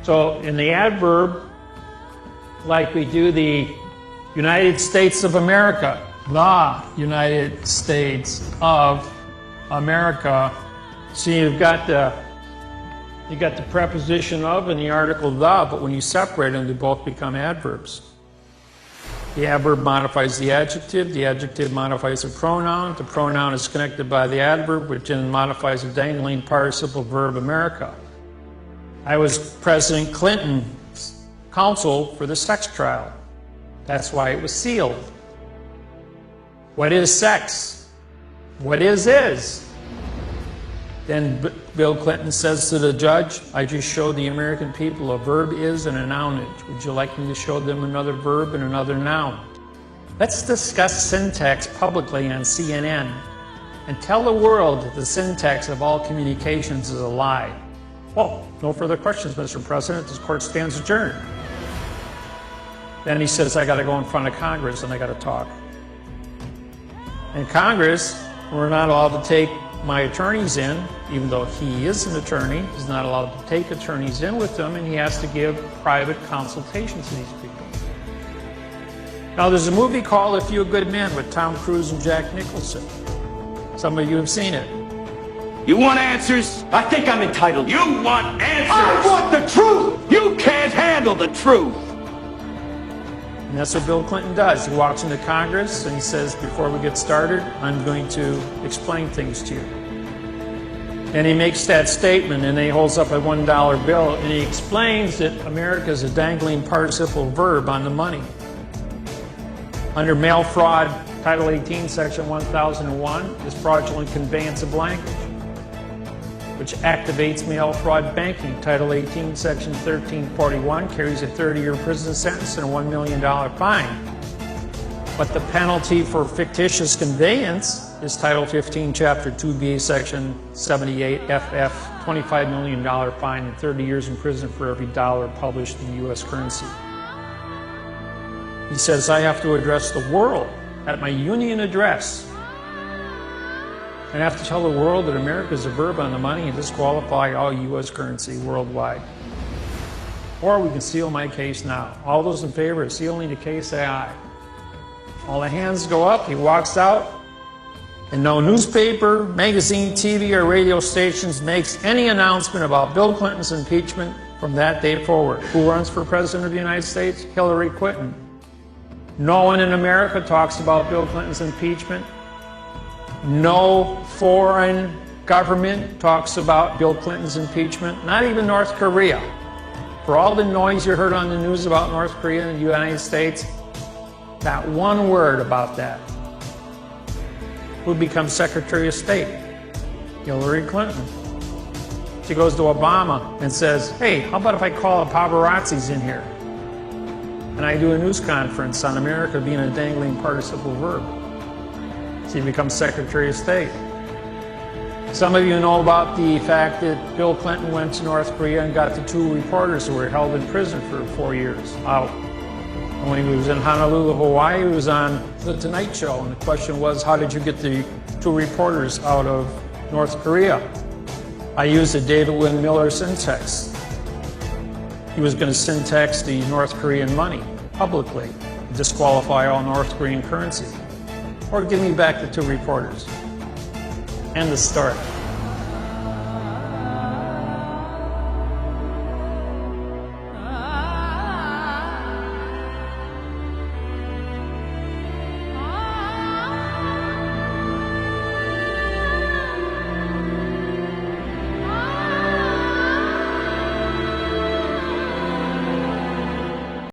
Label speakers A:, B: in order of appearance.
A: So in the adverb, like we do the United States of America, the United States of America. So you've got the preposition of and the article the, but when you separate them, they both become adverbs. The adverb modifies the adjective modifies the pronoun is connected by the adverb, which then modifies the dangling participle verb America. I was President Clinton's counsel for the sex trial. That's why it was sealed. What is sex? What is? Then Bill Clinton says to the judge, I just showed the American people a verb is and a noun is. Would you like me to show them another verb and another noun? Let's discuss syntax publicly on CNN and tell the world that the syntax of all communications is a lie. Well, no further questions, Mr. President. This court stands adjourned. Then he says, I got to go in front of Congress and I got to talk. In Congress, we're not allowed to take my attorneys in, even though he is an attorney. He's not allowed to take attorneys in with him, and he has to give private consultations to these people. Now, there's a movie called A Few Good Men with Tom Cruise and Jack Nicholson. Some of you have seen it.
B: You want answers?
C: I think I'm entitled.
B: You want answers?
C: I want the truth!
B: You can't handle the truth!
A: And that's what Bill Clinton does. He walks into Congress and he says, before we get started, I'm going to explain things to you. And he makes that statement and he holds up a $1 bill and he explains that America is a dangling participle verb on the money. Under mail fraud, Title 18, Section 1001 is fraudulent conveyance of language, which activates mail fraud banking. Title 18, Section 1341 carries a 30-year prison sentence and a $1 million fine. But the penalty for fictitious conveyance is Title 15, Chapter 2B, Section 78 FF, $25 million fine and 30 years in prison for every dollar published in U.S. currency. He says, I have to address the world at my union address. And I have to tell the world that America is a verb on the money and disqualify all U.S. currency worldwide. Or we can seal my case now. All those in favor of sealing the case, say aye. All the hands go up, he walks out, and no newspaper, magazine, TV, or radio stations makes any announcement about Bill Clinton's impeachment from that day forward. Who runs for President of the United States? Hillary Clinton. No one in America talks about Bill Clinton's impeachment. No foreign government talks about Bill Clinton's impeachment, not even North Korea. For all the noise you heard on the news about North Korea and the United States, not one word about that. Who becomes Secretary of State? Hillary Clinton. She goes to Obama and says, hey, how about if I call the paparazzis in here? And I do a news conference on America being a dangling participle verb. She becomes Secretary of State. Some of you know about the fact that Bill Clinton went to North Korea and got the 2 reporters who were held in prison for 4 years out. And when he was in Honolulu, Hawaii, he was on The Tonight Show. And the question was, how did you get the 2 reporters out of North Korea? I used the David Wynn Miller syntax. He was going to syntax the North Korean money publicly, disqualify all North Korean currency. Or give me back the 2 reporters. End of story.